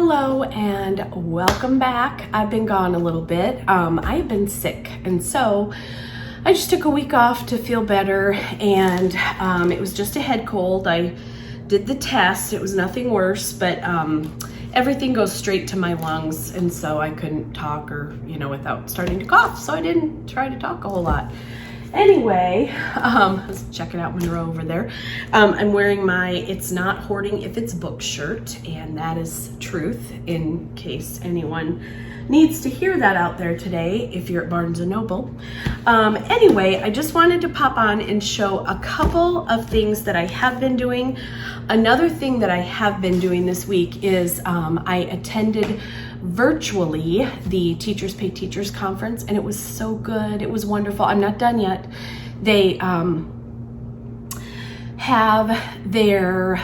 Hello and welcome back. I've been gone a little bit. I've been sick, and so I just took a week off to feel better, and it was just a head cold. I did the test. It was nothing worse, but everything goes straight to my lungs, and so I couldn't talk without starting to cough, so I didn't try to talk a whole lot. Anyway, let's check it out, Monroe over there. I'm wearing my It's Not Hoarding If It's Book shirt, and that is truth in case anyone needs to hear that out there today if you're at Barnes & Noble. Anyway, I just wanted to pop on and show a couple of things that I have been doing. Another thing that I have been doing this week is I attended virtually the Teachers Pay Teachers conference, and it was so good. It was wonderful. I'm not done yet. They have their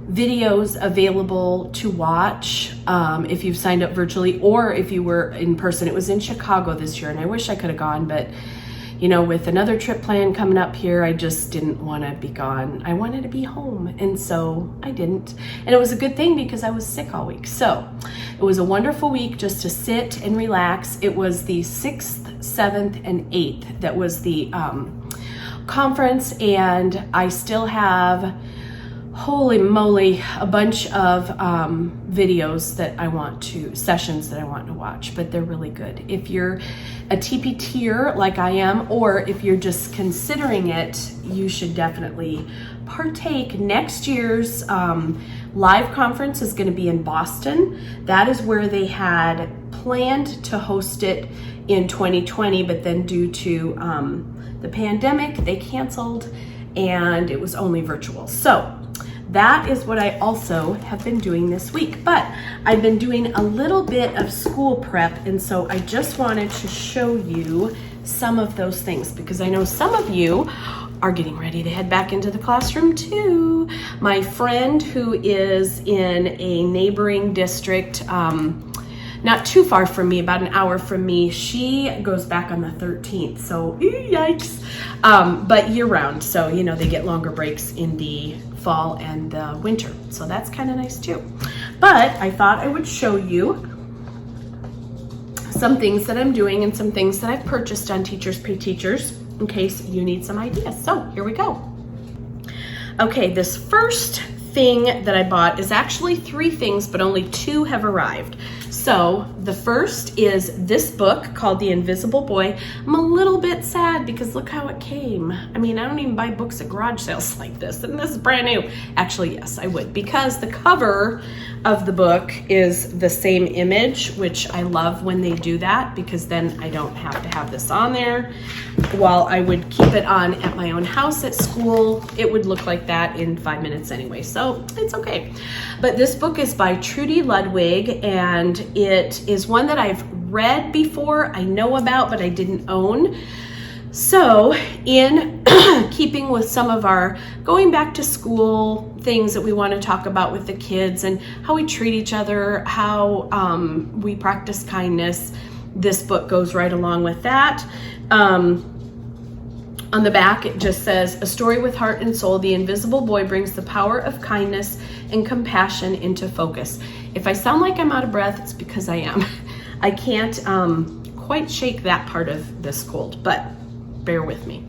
videos available to watch if you've signed up virtually or if you were in person. It was in Chicago this year, and I wish I could have gone, but with another trip plan coming up here, I just didn't want to be gone. I wanted to be home, and so I didn't. And it was a good thing because I was sick all week. So it was a wonderful week just to sit and relax. It was the 6th, 7th, and 8th that was the conference, and I still have, holy moly, a bunch of videos that I want to, sessions that I want to watch, but they're really good. If you're a TPTer like I am, or if you're just considering it, you should definitely partake. Next year's live conference is going to be in Boston. That is where they had planned to host it in 2020, but then due to the pandemic, they canceled, and it was only virtual. So that is what I also have been doing this week. But I've been doing a little bit of school prep, and so I just wanted to show you some of those things because I know some of you are getting ready to head back into the classroom too. My friend who is in a neighboring district, not too far from me, about an hour from me, she goes back on the 13th, so yikes. But year round, so they get longer breaks in the fall and the winter, so that's kind of nice too. But I thought I would show you some things that I'm doing and some things that I've purchased on Teachers Pay Teachers in case you need some ideas. So here we go. Okay, this first thing that I bought is actually 3 things, but only 2 have arrived. So the first is this book called The Invisible Boy. I'm a little bit sad because look how it came. I mean, I don't even buy books at garage sales like this, and this is brand new. Actually, yes, I would, because the cover of the book is the same image, which I love when they do that, because then I don't have to have this on there. While I would keep it on at my own house at school, it would look like that in 5 minutes anyway, so it's okay. But this book is by Trudy Ludwig, and it is one that I've read before, I know about, but I didn't own. So in keeping with some of our going back to school things that we want to talk about with the kids and how we treat each other, how we practice kindness, this book goes right along with that. On the back, it just says, "A story with heart and soul, The Invisible Boy brings the power of kindness and compassion into focus." If I sound like I'm out of breath, it's because I am. I can't quite shake that part of this cold, but bear with me.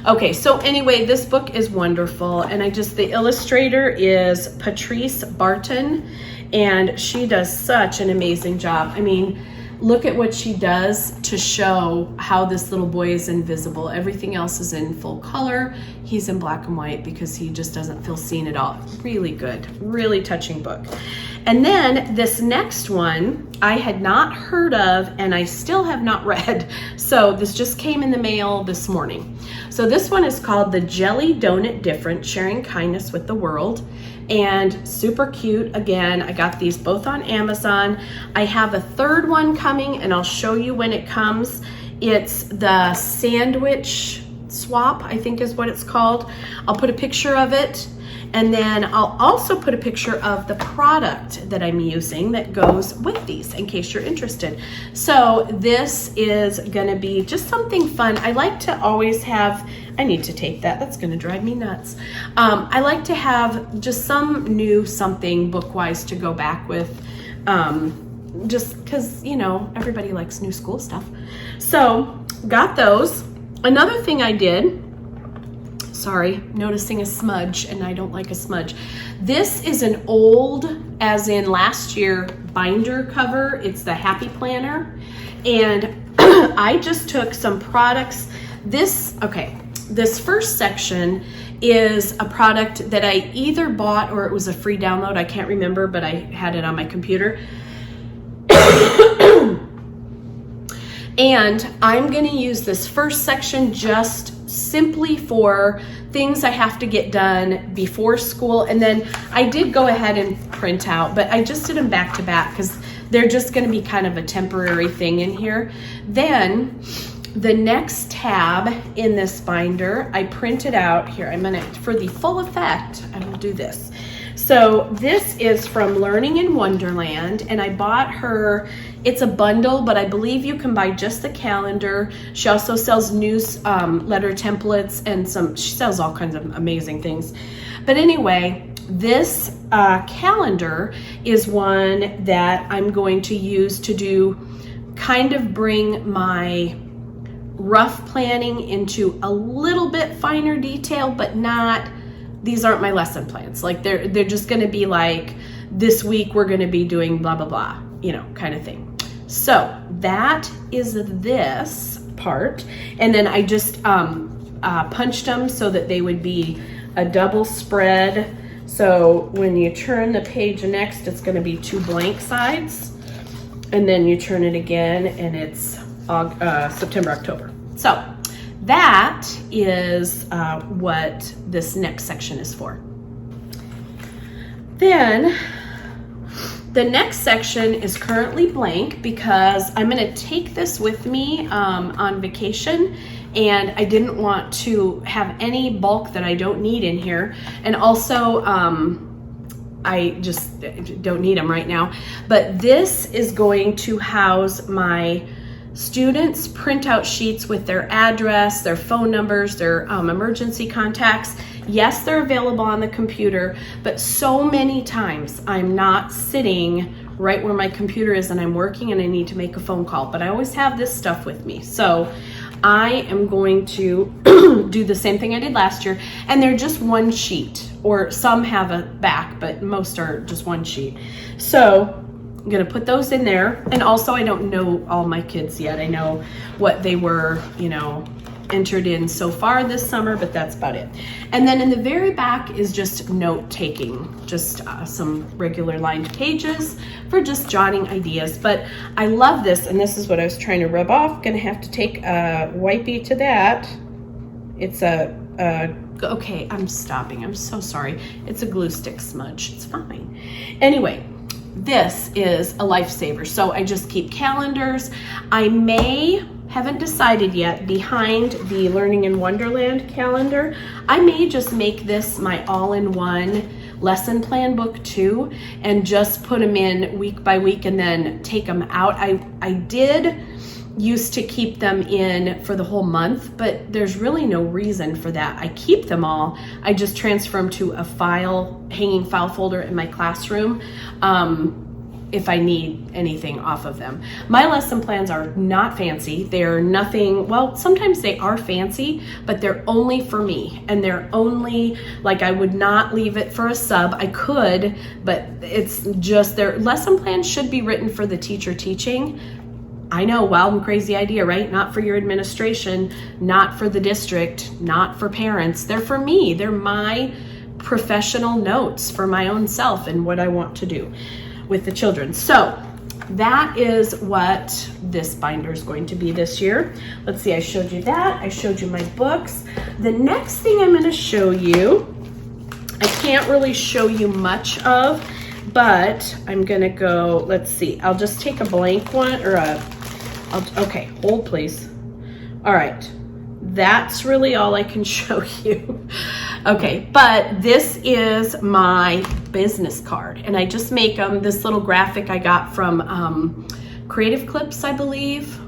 Okay, so anyway, this book is wonderful, and the illustrator is Patrice Barton, and she does such an amazing job. I mean, look at what she does to show how this little boy is invisible. Everything else is in full color. He's in black and white because he just doesn't feel seen at all. Really good, really touching book. And then this next one I had not heard of, and I still have not read. So this just came in the mail this morning. So this one is called The Jelly Donut Different, Sharing Kindness with the World. And super cute. Again, I got these both on Amazon. I have a third one coming, and I'll show you when it comes. It's the Sandwich Swap, I think is what it's called. I'll put a picture of it, and then I'll also put a picture of the product that I'm using that goes with these in case you're interested. So this is gonna be just something fun. I like to always have, I need to tape that, that's gonna drive me nuts. I like to have just some new something book-wise to go back with just because, you know, everybody likes new school stuff. So got those. Another thing I did, sorry, noticing a smudge, and I don't like a smudge. This is an old, as in last year, binder cover. It's the Happy Planner. And I just took some products. This first section is a product that I either bought or it was a free download. I can't remember, but I had it on my computer. And I'm going to use this first section just simply for things I have to get done before school. And then I did go ahead and print out, but I just did them back to back because they're just going to be kind of a temporary thing in here. Then the next tab in this binder, I printed out here. I'm gonna, for the full effect, I will do this. So this is from Learning in Wonderland, and I bought her, it's a bundle, but I believe you can buy just the calendar. She also sells newsletter templates and she sells all kinds of amazing things. But anyway, this calendar is one that I'm going to use to do, kind of bring my rough planning into a little bit finer detail, but not, these aren't my lesson plans. Like they're just going to be like, this week we're going to be doing blah, blah, blah, you know, kind of thing. So that is this part. And then I just punched them so that they would be a double spread. So when you turn the page next, it's going to be 2 blank sides. And then you turn it again and it's September, October. So that is what this next section is for. Then the next section is currently blank because I'm going to take this with me on vacation, and I didn't want to have any bulk that I don't need in here. And also, I just don't need them right now. But this is going to house my students' printout sheets with their address, their phone numbers, their emergency contacts. Yes, they're available on the computer, but so many times I'm not sitting right where my computer is and I'm working and I need to make a phone call, but I always have this stuff with me. So I am going to do the same thing I did last year, and they're just one sheet, or some have a back, but most are just one sheet. So I'm gonna put those in there. And also, I don't know all my kids yet. I know what they were, you know, entered in so far this summer, but that's about it. And then in the very back is just note taking, just some regular lined pages for just jotting ideas. But I love this, and this is what I was trying to rub off. Gonna have to take a wipey to that. It's okay, I'm stopping, I'm so sorry. It's a glue stick smudge, it's fine. Anyway, this is a lifesaver. So I just keep calendars. Haven't decided yet, behind the Learning in Wonderland calendar, I may just make this my all-in-one lesson plan book too, and just put them in week by week and then take them out. I did used to keep them in for the whole month, but there's really no reason for that. I keep them all. I just transfer them to a hanging file folder in my classroom if I need anything off of them. My lesson plans are not fancy. They're nothing, well, sometimes they are fancy, but they're only for me. And they're only, like, I would not leave it for a sub. I could, but it's just, their lesson plans should be written for the teacher teaching. I know, wild and crazy idea, right? Not for your administration, not for the district, not for parents. They're for me. They're my professional notes for my own self and what I want to do with the children. So that is what this binder is going to be this year. Let's see, I showed you that. I showed you my books. The next thing I'm going to show you, I can't really show you much of, but I'm going to go, let's see, I'll just take a blank one, or okay, hold please. All right, that's really all I can show you. Okay, but this is my business card, and I just make this little graphic I got from Creative Clips, I believe.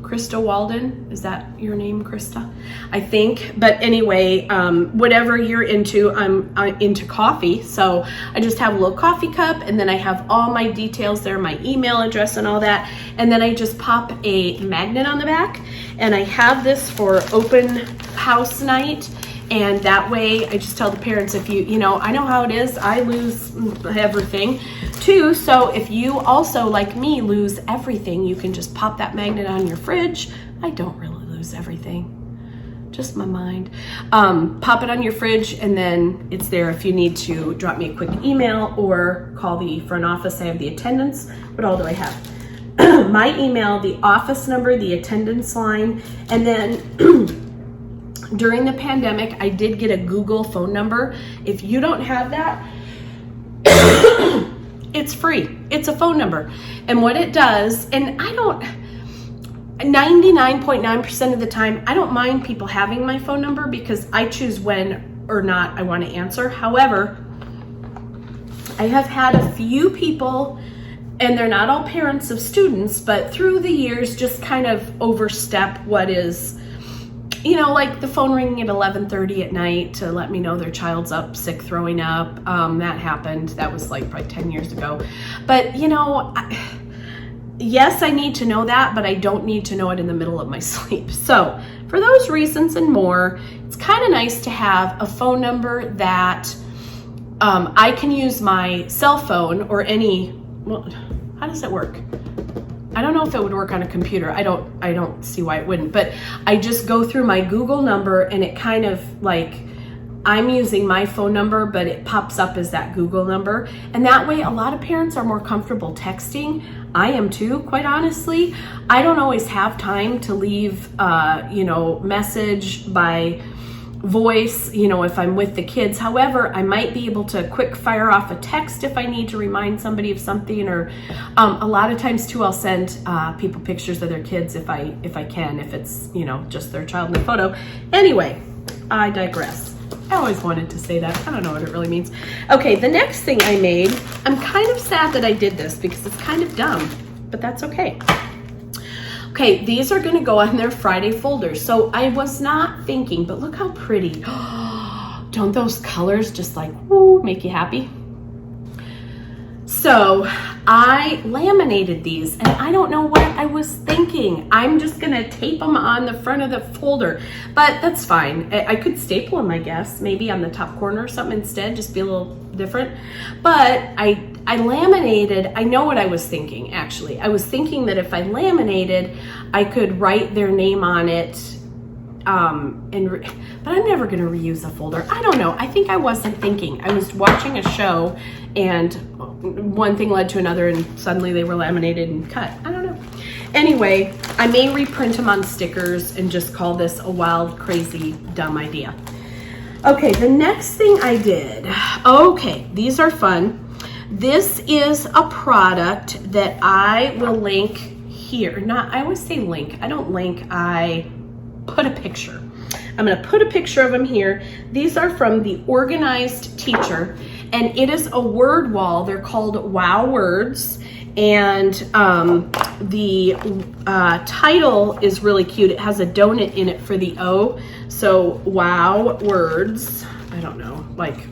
Krista Walden. Is that your name, Krista? I think. But anyway, whatever you're into, I'm into coffee. So I just have a little coffee cup, and then I have all my details there, my email address and all that. And then I just pop a magnet on the back, and I have this for open house night. And that way I just tell the parents, if you know, I know how it is. I lose everything too. So if you also, like me, lose everything, you can just pop that magnet on your fridge. I don't really lose everything, just my mind. Pop it on your fridge, and then it's there if you need to drop me a quick email or call the front office. I have the attendance. What all do I have? My email, the office number, the attendance line, and then during the pandemic, I did get a Google phone number. If you don't have that, it's free. It's a phone number. And what it does, and 99.9% of the time, I don't mind people having my phone number because I choose when or not I want to answer. However, I have had a few people, and they're not all parents of students, but through the years just kind of overstep what is, you know, like the phone ringing at 11:30 at night to let me know their child's up sick, throwing up. That happened. That was like probably 10 years ago. But, you know, yes, I need to know that, but I don't need to know it in the middle of my sleep. So for those reasons and more, it's kind of nice to have a phone number that I can use my cell phone or any, well, how does it work? I don't know if it would work on a computer. I don't see why it wouldn't, but I just go through my Google number, and it kind of like, I'm using my phone number, but it pops up as that Google number. And that way a lot of parents are more comfortable texting. I am too, quite honestly. I don't always have time to leave, message by voice, if I'm with the kids. However, I might be able to quick fire off a text if I need to remind somebody of something, or a lot of times too, I'll send people pictures of their kids if I can, if it's, just their child in the photo. Anyway, I digress. I always wanted to say that. I don't know what it really means. Okay, the next thing I made, I'm kind of sad that I did this because it's kind of dumb, but that's okay. Okay, these are gonna go on their Friday folders. So I was not thinking, but look how pretty. Don't those colors just like, woo, make you happy? So I laminated these, and I don't know what I was thinking. I'm just gonna tape them on the front of the folder, but that's fine. I could staple them, I guess, maybe on the top corner or something instead, just be a little different. But I laminated, I know what I was thinking, actually. I was thinking that if I laminated, I could write their name on it, but I'm never gonna reuse a folder. I don't know, I think I wasn't thinking. I was watching a show, and one thing led to another, and suddenly they were laminated and cut. I don't know. Anyway, I may reprint them on stickers and just call this a wild, crazy, dumb idea. Okay, the next thing I did, okay, these are fun. This is a product that I will link here. I always say link. I don't link, I put a picture. I'm gonna put a picture of them here. These are from the Organized Teacher, and it is a word wall. They're called Wow Words, and the title is really cute. It has a donut in it for the O, so Wow Words. I don't know, like,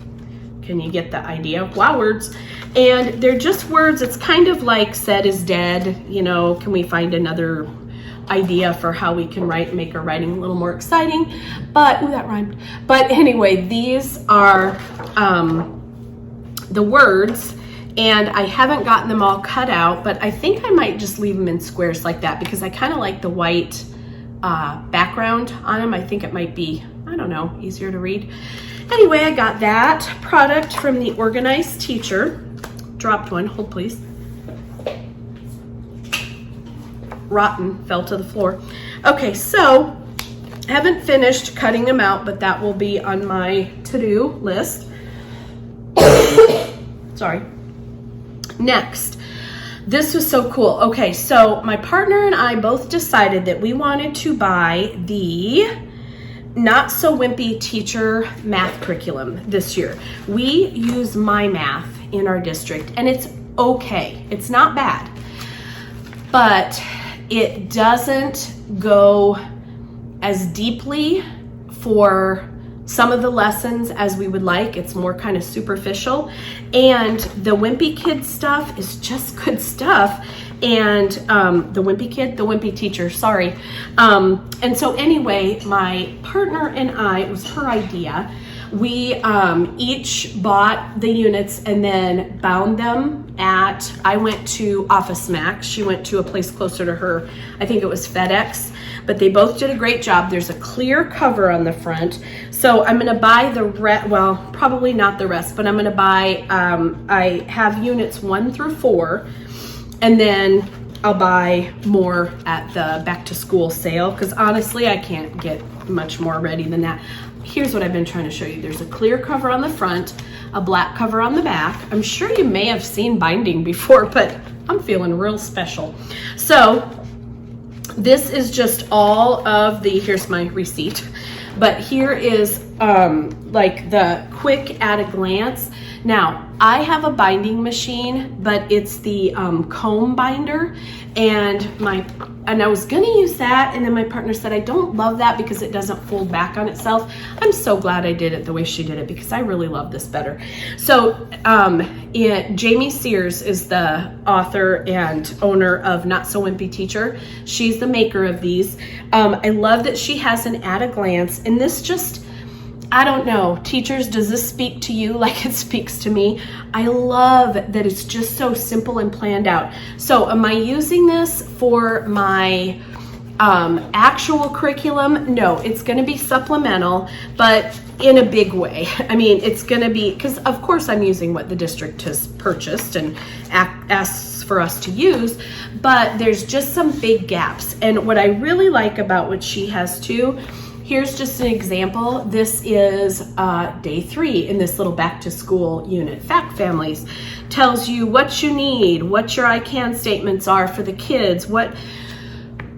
can you get the idea? Wow Words. And they're just words. It's kind of like said is dead, can we find another idea for how we can make our writing a little more exciting? But, ooh, that rhymed. But anyway, these are the words, and I haven't gotten them all cut out, but I think I might just leave them in squares like that because I kind of like the white background on them. I think it might be, I don't know, easier to read. Anyway, I got that product from the Organized Teacher. Dropped one, hold please. Rotten, fell to the floor. Okay, so I haven't finished cutting them out, but that will be on my to-do list. Sorry. Next, this was so cool. Okay, so my partner and I both decided that we wanted to buy the Not So Wimpy Teacher Math Curriculum this year. We use My Math in our district, and it's okay. It's not bad, but It doesn't go as deeply for some of the lessons as we would like. It's more kind of superficial, and the Wimpy Kid stuff is just good stuff. And the Wimpy teacher, sorry. And so anyway, my partner and I, it was her idea. We each bought the units and then bound them I went to Office Max. She went to a place closer to her. I think it was FedEx, but they both did a great job. There's a clear cover on the front. So I'm gonna buy the rest, well, probably not the rest, but I'm gonna buy, I have units 1 through 4, and then I'll buy more at the back to school sale, because honestly, I can't get much more ready than that. Here's what I've been trying to show you. There's a clear cover on the front, a black cover on the back. I'm sure you may have seen binding before, but I'm feeling real special. So this is just all of the, here's my receipt, but here is like the quick at a glance. Now, I have a binding machine, but it's the comb binder, and I was gonna use that, and then my partner said I don't love that because it doesn't fold back on itself. I'm so glad I did it the way she did it, because I really love this better. So Jamie Sears is the author and owner of Not So Wimpy Teacher. She's the maker of these. I love that she has an at a glance, and this just, I don't know, teachers, does this speak to you like it speaks to me? I love that it's just so simple and planned out. So am I using this for my actual curriculum? No, it's gonna be supplemental, but in a big way. I mean, it's gonna be, because of course I'm using what the district has purchased and asks for us to use, but there's just some big gaps. And what I really like about what she has too, here's just an example. This is day 3 in this little back to school unit. Fact Families tells you what you need, what your I can statements are for the kids, what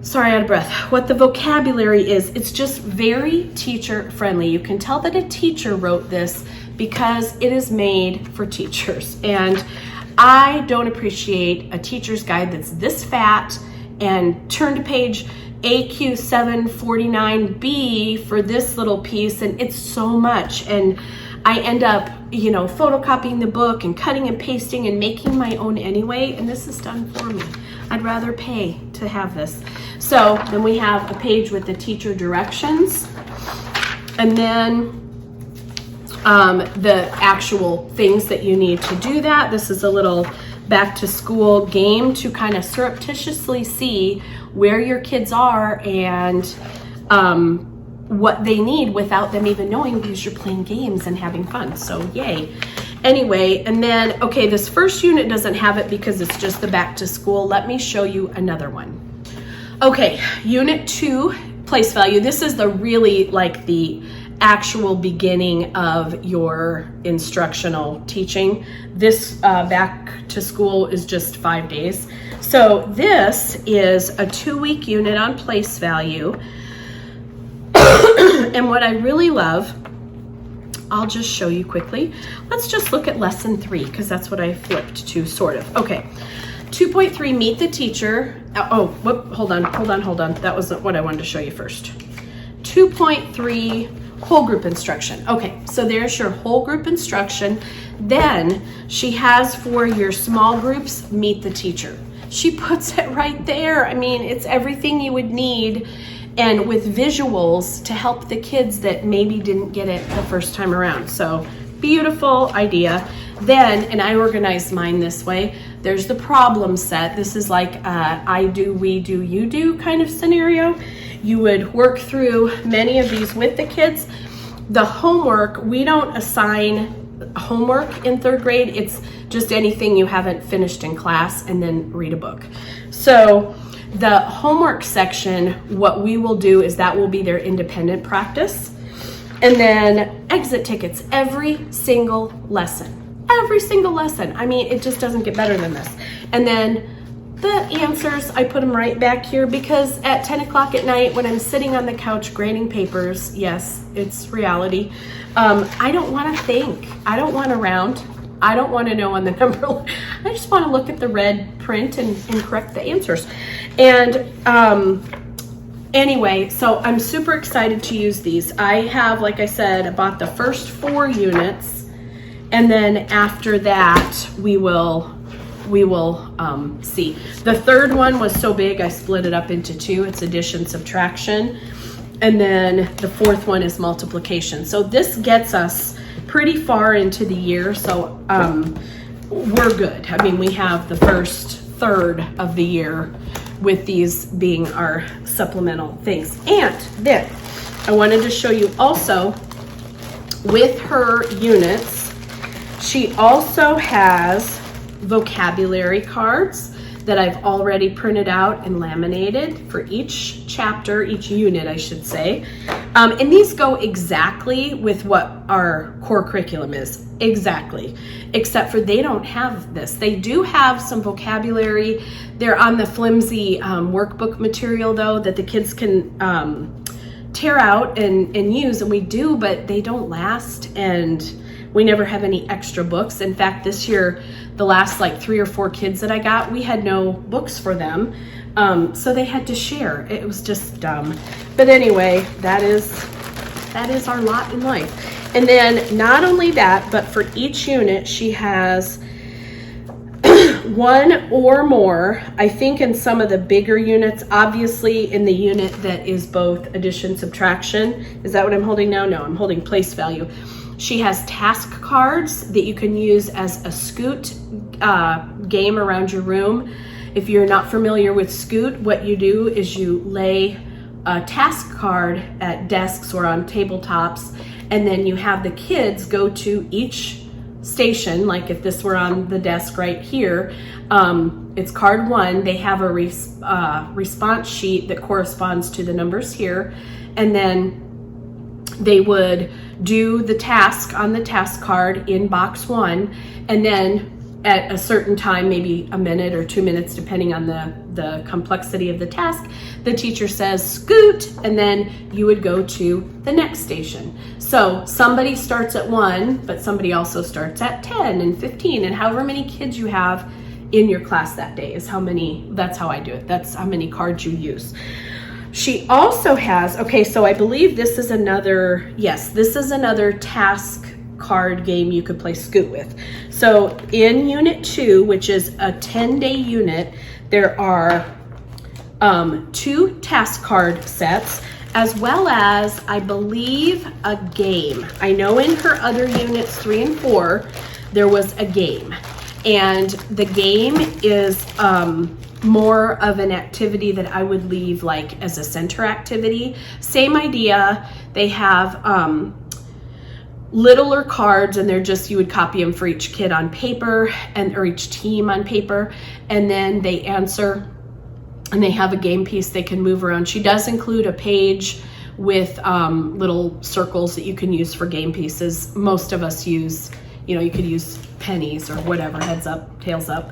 the vocabulary is. It's just very teacher friendly. You can tell that a teacher wrote this because it is made for teachers. And I don't appreciate a teacher's guide that's this fat, and turn to page AQ 749B for this little piece, and it's so much, and I end up, you know, photocopying the book and cutting and pasting and making my own anyway, and this is done for me. I'd rather pay to have this. So then we have a page with the teacher directions, and then the actual things that you need to do that. This is a little back to school game to kind of surreptitiously see where your kids are and what they need without them even knowing, because you're playing games and having fun. So yay. Anyway, and then, okay, this first unit doesn't have it because it's just the back to school. Let me show you another one. Okay, unit 2, place value. This is the really like the actual beginning of your instructional teaching. This back to school is just 5 days. So this is a 2-week unit on place value. And what I really love, I'll just show you quickly. Let's just look at lesson 3, because that's what I flipped to, sort of. Okay, 2.3, meet the teacher. Oh, whoop, hold on. That wasn't what I wanted to show you first. 2.3, whole group instruction. Okay, so there's your whole group instruction. Then she has for your small groups, meet the teacher. She puts it right there. I mean, it's everything you would need, and with visuals to help the kids that maybe didn't get it the first time around. So beautiful idea. Then, and I organized mine this way, there's the problem set. This is like I do, we do, you do kind of scenario. You would work through many of these with the kids. The homework, we don't assign homework in 3rd grade. It's just anything you haven't finished in class, and then read a book. So the homework section, what we will do is that will be their independent practice. And then exit tickets, every single lesson. I mean, it just doesn't get better than this. And then the answers, I put them right back here, because at 10 o'clock at night when I'm sitting on the couch grading papers, yes, it's reality, I don't want to think. I don't want to round. I don't want to know on the number. I just want to look at the red print and correct the answers. And anyway, so I'm super excited to use these. I have, like I said, I bought the first 4 units, and then after that we will see. The third one was so big I split it up into 2. It's addition, subtraction, and then the 4th one is multiplication. So this gets us pretty far into the year, so we're good. I mean, we have the first third of the year with these being our supplemental things. And then I wanted to show you also with her units, she also has vocabulary cards that I've already printed out and laminated for each chapter, each unit, I should say. And these go exactly with what our core curriculum is, exactly, except for they don't have this. They do have some vocabulary. They're on the flimsy workbook material though, that the kids can tear out and use, and we do, but they don't last, and we never have any extra books. In fact, this year, the last like 3 or 4 kids that I got, we had no books for them. So they had to share. It was just dumb. But anyway, that is our lot in life. And then not only that, but for each unit, she has 1 or more, I think in some of the bigger units, obviously in the unit that is both addition, subtraction. Is that what I'm holding now? No, I'm holding place value. She has task cards that you can use as a Scoot game around your room. If you're not familiar with Scoot, what you do is you lay a task card at desks or on tabletops, and then you have the kids go to each station. Like if this were on the desk right here, it's card 1. They have a response sheet that corresponds to the numbers here, and then they would do the task on the task card in box 1, and then at a certain time, maybe a minute or 2 minutes, depending on the complexity of the task, the teacher says Scoot, and then you would go to the next station. So somebody starts at 1, but somebody also starts at 10 and 15, and however many kids you have in your class that day is how many. That's how I do it. That's how many cards you use. She also has, okay, so I believe this is another, yes, this is another task card game you could play Scoot with. So in unit 2, which is a 10-day unit, there are 2 task card sets, as well as, I believe, a game. I know in her other units 3 and 4, there was a game. And the game is more of an activity that I would leave like as a center activity. Same idea. They have littler cards, and they're just, you would copy them for each kid on paper, and or each team on paper, and then they answer, and they have a game piece they can move around. She does include a page with little circles that you can use for game pieces. Most of us use, you know, you could use pennies or whatever, heads up, tails up.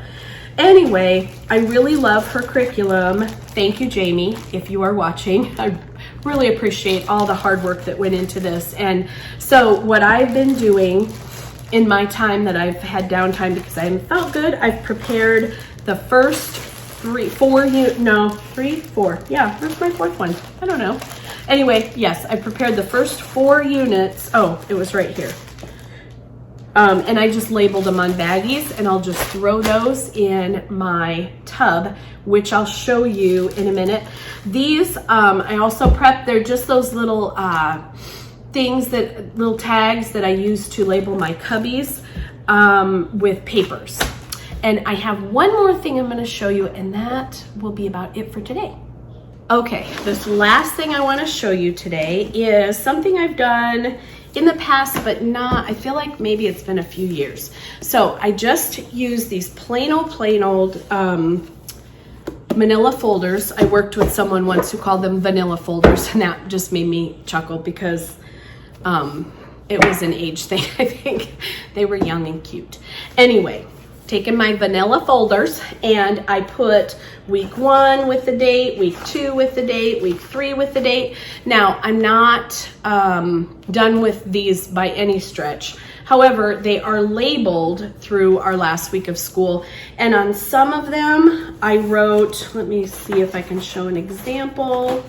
Anyway, I really love her curriculum. Thank you, Jamie, if you are watching. I really appreciate all the hard work that went into this. And so what I've been doing in my time that I've had downtime because I haven't felt good, I've prepared the first 3, 4, yeah, where's my 4th one? I don't know. Anyway, yes, I prepared the first 4 units. Oh, it was right here. And I just labeled them on baggies, and I'll just throw those in my tub, which I'll show you in a minute. These, I also prepped, they're just those little things that, little tags that I use to label my cubbies with papers. And I have one more thing I'm gonna show you, and that will be about it for today. Okay, this last thing I wanna show you today is something I've done in the past, but not, I feel like maybe it's been a few years. So I just used these plain old manila folders. I worked with someone once who called them vanilla folders, and that just made me chuckle because it was an age thing. I think they were young and cute. Anyway, taken my vanilla folders, and I put week 1 with the date, week 2 with the date, week 3 with the date. Now, I'm not done with these by any stretch. However, they are labeled through our last week of school. And on some of them, I wrote, let me see if I can show an example.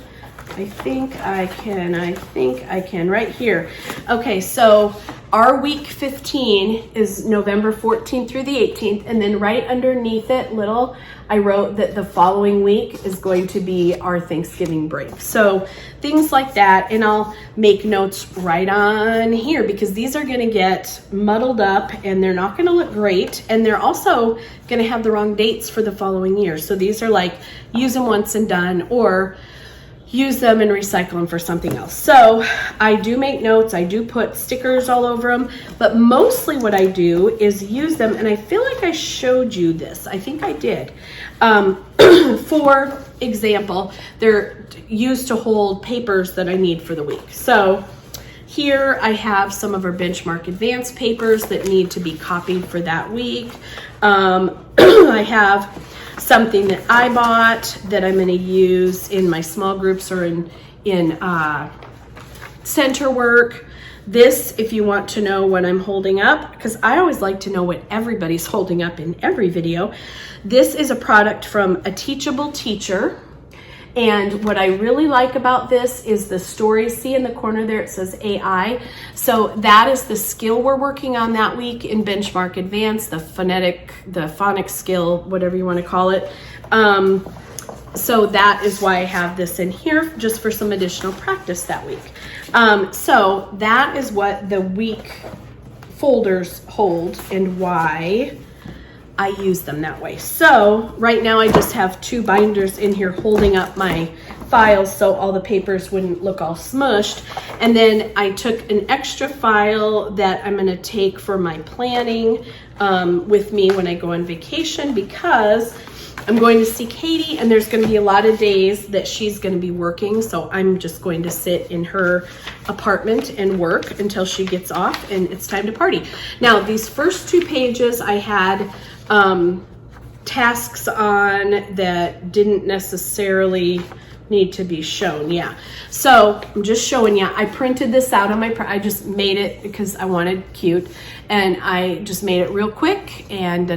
I think I can right here. Okay, so our week 15 is November 14th through the 18th, and then right underneath it, I wrote that the following week is going to be our Thanksgiving break. So things like that, and I'll make notes right on here because these are gonna get muddled up and they're not gonna look great, and they're also gonna have the wrong dates for the following year. So these are like use them once and done, or use them and recycle them for something else. So I do make notes, I do put stickers all over them, but mostly what I do is use them, and I feel like I showed you this. I think I did. For example, they're used to hold papers that I need for the week. So here I have some of our Benchmark Advanced papers that need to be copied for that week. I have something that I bought that I'm going to use in my small groups or in center work. This, if you want to know what I'm holding up, because I always like to know what everybody's holding up in every video. This is a product from A Teachable Teacher. And what I really like about this is the story. See in the corner there, it says AI. So that is the skill we're working on that week in Benchmark Advanced, the phonics skill, whatever you want to call it. So that is why I have this in here, just for some additional practice that week. So that is what the week folders hold and why I use them that way. So right now I just have 2 binders in here holding up my files so all the papers wouldn't look all smushed. And then I took an extra file that I'm going to take for my planning with me when I go on vacation, because I'm going to see Katie and there's going to be a lot of days that she's going to be working. So I'm just going to sit in her apartment and work until she gets off and it's time to party. Now, these first 2 pages I had tasks on that didn't necessarily need to be shown. Yeah, so I'm just showing you. I printed this out on I just made it because I wanted cute, and I just made it real quick and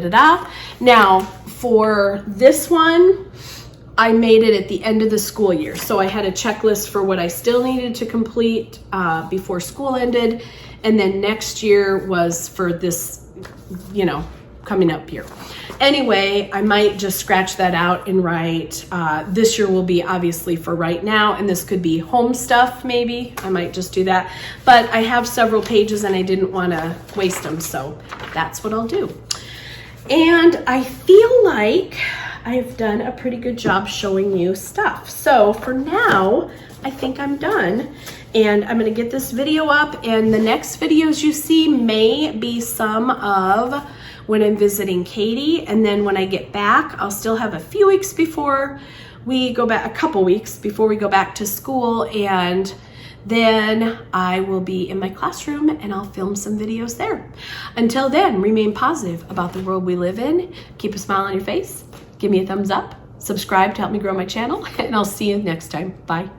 Now for this one, I made it at the end of the school year, so I had a checklist for what I still needed to complete before school ended, and then next year was for this, coming up year. Anyway, I might just scratch that out and write, this year will be obviously for right now, and this could be home stuff maybe. I might just do that. But I have several pages and I didn't want to waste them, so that's what I'll do. And I feel like I've done a pretty good job showing you stuff. So for now, I think I'm done. And I'm going to get this video up, and the next videos you see may be some of when I'm visiting Katie, and then when I get back, I'll still have a few weeks before we go back, a couple weeks before we go back to school, and then I will be in my classroom and I'll film some videos there. Until then, remain positive about the world we live in. Keep a smile on your face. Give me a thumbs up. Subscribe to help me grow my channel, and I'll see you next time. Bye.